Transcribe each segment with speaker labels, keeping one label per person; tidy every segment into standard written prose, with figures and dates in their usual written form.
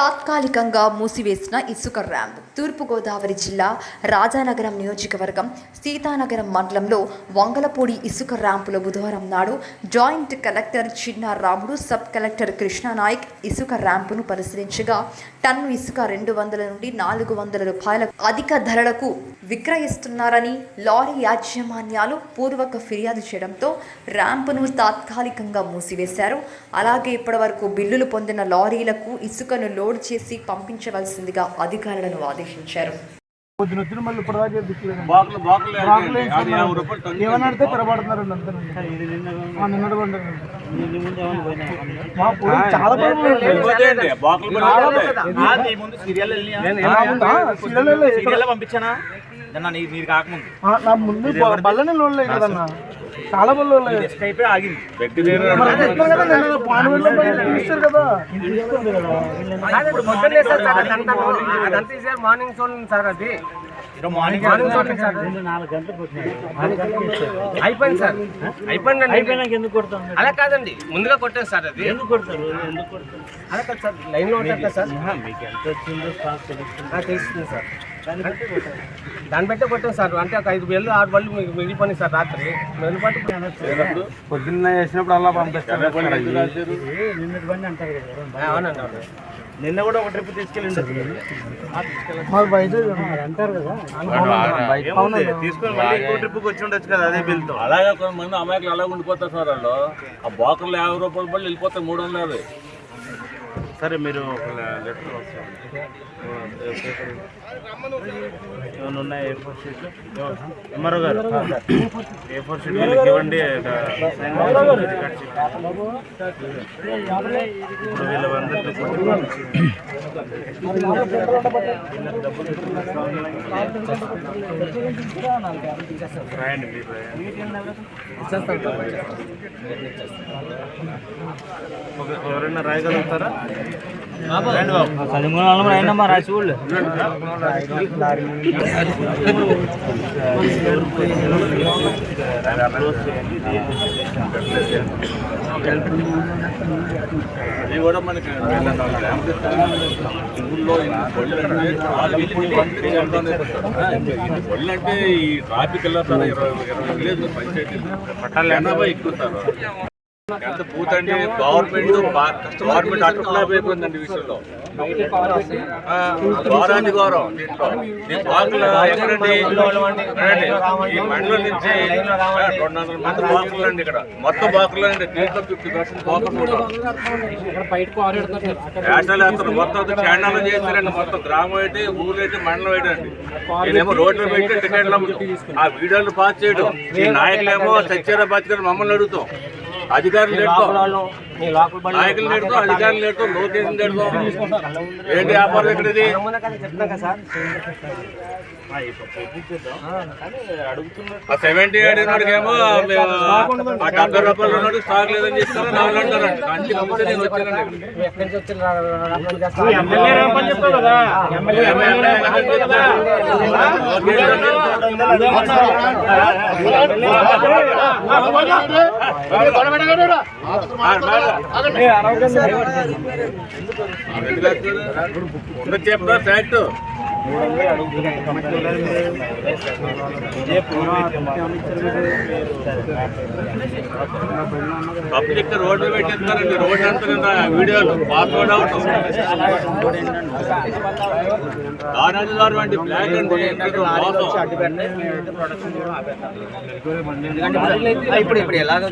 Speaker 1: తాత్కాలికంగా మూసివేసిన ఇసుక ర్యాంప్. తూర్పుగోదావరి జిల్లా రాజానగరం నియోజకవర్గం సీతానగరం మండలంలో వంగలపూడి ఇసుక ర్యాంపులో బుధవారం నాడు జాయింట్ కలెక్టర్ చిన్న రాముడు, సబ్ కలెక్టర్ కృష్ణానాయక్ ఇసుక ర్యాంపును పరిశీలించగా టన్ను ఇసుక 200 నుండి 400 రూపాయల అధిక ధరలకు విక్రయిస్తున్నారని లారీ యాజమాన్యాలు పూర్వక ఫిర్యాదు చేయడంతో ర్యాంపును తాత్కాలికంగా మూసివేశారు. అలాగే ఇప్పటివరకు బిల్లులు పొందిన లారీలకు ఇసుకను లోడ్ చేసి పంపించవలసిందిగా అధికారులను ఆదేశించారు.
Speaker 2: చాలా బళ్ళు ఆగింది. మార్నింగ్ షో సార్, అది అయిపోయింది సార్. అయిపోయినాక ఎందుకు కొడతాం? అలా కాదండి, ముందుగా కొట్టాను సార్. అది ఎందుకు కొడతారు? అలా కాదు సార్, లైన్ లో ఉంటారు కదా సార్. మీకు ఎంత వచ్చిందో తెలుస్తుంది సార్, దాన్ని బట్టే కొట్టాను సార్. అంటే ఒక 5 బళ్ళు 6 బళ్ళు మీకు మిగిలిపోయి సార్. రాత్రి పొద్దున్న వేసినప్పుడు అలా పంపిస్తారు. నిన్నటి బండి అంటారు కదా. అవునండి, అవును. నిన్న కూడా ఒక ట్రిప్ తీసుకెళ్ళండి అంటారు కదా. తీసుకొని మళ్ళీ ఇంకో ట్రిప్కి వచ్చి ఉండొచ్చు కదా అదే బిల్తో.
Speaker 3: అలాగే కొంతమంది అమాయకులు అలాగే ఉండిపోతారు సార్. వాళ్ళు ఆ బోకర్లు 50 రూపాయల బళ్ళు వెళ్ళిపోతాయి 300.
Speaker 2: సరే, మీరు ఒక లెటర్ ఏమైనా ఉన్నాయి? A4 షీట్లు ఎంఆర్ఓ గారు, A4 షీట్ వాళ్ళకి ఇవ్వండి. ఇప్పుడు వీళ్ళందరితో రాయండి. మీరు ఎవరైనా రాయగలుగుతారా?
Speaker 4: 13 రాయనమ్మా, రాసి వాళ్ళు
Speaker 3: అది కూడా మనకి ఊళ్ళో బళ్ళు అంటే ఈ ట్రాఫిక్ వెళ్ళారు 20 విలేజ్ పంచాయతీలు పట్టాలి ఎనభై ఎక్కుతారు. ఎంత పూతండి గవర్నమెంట్ అటుకులాపోయిందండి విషయంలో. గౌరవాన్ని గౌరవం బాకులు ఎక్కడండి? ఈ మండలం నుంచి 200 మంది బాకులు అండి. ఇక్కడ మొత్తం బాకులు అండి. దీంట్లో 50% బాకులు వేషాలు వేస్తారు. మొత్తం చాండాలు చేస్తారండి. మొత్తం గ్రామం అయితే, ఊరు అయితే, మండలం అయితే అండి. నేనేమో రోడ్లు పెట్టి టికెట్లు ఆ వీడియోలు పాస్ చేయడం. ఈ నాయకులేమో సత్యారా బతికారు మమ్మల్ని అడుగుతాం. అధికారులు నేడుతాం, నాయకులు నేడుతాం, అధికారులు నేడుతాం, లోకేషన్ నేడుతాం. ఏంటి వ్యాపారం ఎక్కడిది?
Speaker 2: ఆ
Speaker 3: 70 అడిగినాడికేమో మేము ఆ 70 రూపాయలు ఉన్నాడు స్టాక్ లేదని చెప్తారు. 4 అంటారండి. అందుకే నమ్మితే నేను వచ్చానండి. చెప్తా ఫ్యాక్ట్. పబ్లిక్ రోడ్లు పెట్టిస్తారండి. రోడ్డు అంతా వీడియోలు పాస్వర్డ్ అవుట్ వంటి బ్లాక్ అండి.
Speaker 4: ఇప్పుడు ఎలాగ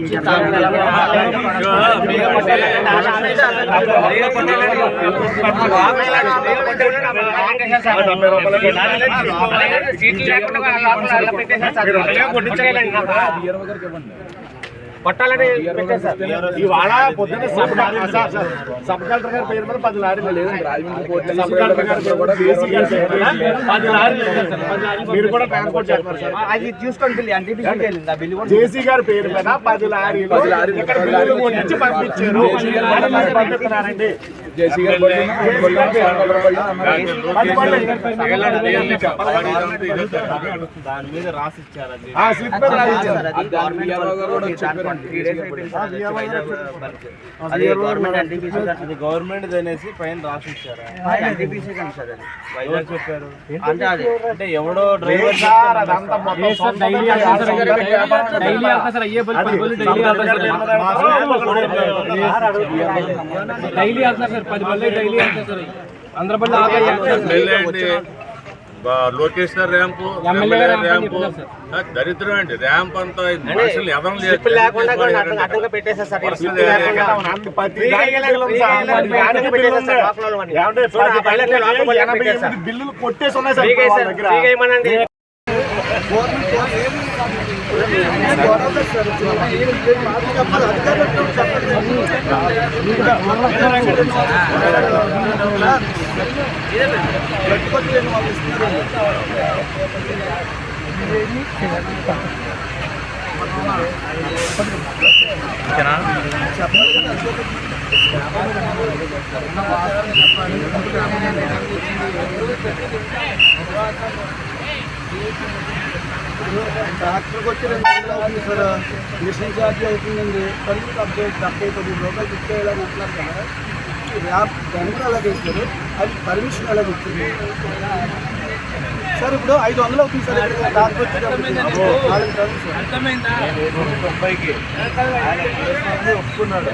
Speaker 2: పట్టాలని ఇవాళ పొద్దున్న సబ్ కలెక్టర్ గారి పేరు మీద 10 లారీలు లేదండి. సబ్ కలెక్టర్ గారి పేరు కూడా 10 లారీలు మీరు కూడా ట్రాన్స్పోర్ట్ చేస్తారు సార్.
Speaker 4: అది చూసుకోండి.
Speaker 2: జేసీ గారి పేరు మీద 10 లారీలు ఇక్కడ బిల్లులు కొట్టించి పంపించారు. పంపిస్తున్నారండి.
Speaker 5: జేసీ గారు బళ్ళు ఉన్నాయి, రెండు బళ్ళు ఉన్నాయి, సాయంకాలం బళ్ళు ఉన్నాయి.
Speaker 2: దాని మీద రాసి ఇచ్చారు అది
Speaker 5: ఆ, స్లిప్ మీద రాయించారు.
Speaker 4: అది గవర్నమెంట్ అది గవర్నమెంట్ ఎన్టీపీసీ
Speaker 2: అది గవర్నమెంట్ అనేసి పైన రాసి ఇచ్చారా
Speaker 4: ఎన్టీపీసీ కానీ సార్ అది
Speaker 2: వైజాగ్ చెప్పారు
Speaker 4: అంటే అది
Speaker 2: అంటే ఎవడో డ్రైవర్
Speaker 5: సార్, అదంతా మొత్తం సొంత
Speaker 2: డైలీ
Speaker 5: బళ్ళు,
Speaker 2: వెళ్తారు సార్,
Speaker 5: ఆడ వ్యాపారం
Speaker 2: డైలీ
Speaker 5: చేస్తారు.
Speaker 2: వెళ్తారు సార్, అయ్యే బళ్ళు,
Speaker 5: అది
Speaker 2: 10 బళ్ళు డైలీ వెళ్తారు సార్. డైలీ వెళ్తారు సార్, 10 బళ్ళు డైలీ వెళ్తారు సార్. అందరి బళ్ళు
Speaker 3: లోకేష్ గారు ర్యాంపు, ఎమ్మెల్యే ర్యాంపు, దరిద్రం అండి. ర్యాంప్ అంతా మనుషులు ఎదం
Speaker 2: లేకుండా అడ్డంగా పెట్టేశారు సార్.
Speaker 5: ప్రతి దానికి పిల్లలు ఉన్నాయి. ఏమంటే 88 బిల్లులు కొట్టేసి ఉన్నాయి సార్ ఇప్పుడు వాళ్ళ దగ్గర.
Speaker 6: ట్రాక్టర్కి వచ్చి 2 గంటలు అవుతుంది సార్. మిషన్ ఛార్జ్ అవుతుందండి. కరెంట్ అప్డేట్ 70 రూపాయలు ఇచ్చేయాలని అంటున్నారు కదా. ర్యాప్ టెండర్ అలాగే ఇస్తారు, అది పర్మిషన్ అలాగే ఇచ్చింది సార్. ఇప్పుడు 500 అవుతుంది సార్. ఇక్కడ ట్రాక్టర్ వచ్చి 4 టన్నులు సార్.
Speaker 5: ఒప్పుకున్నాడు.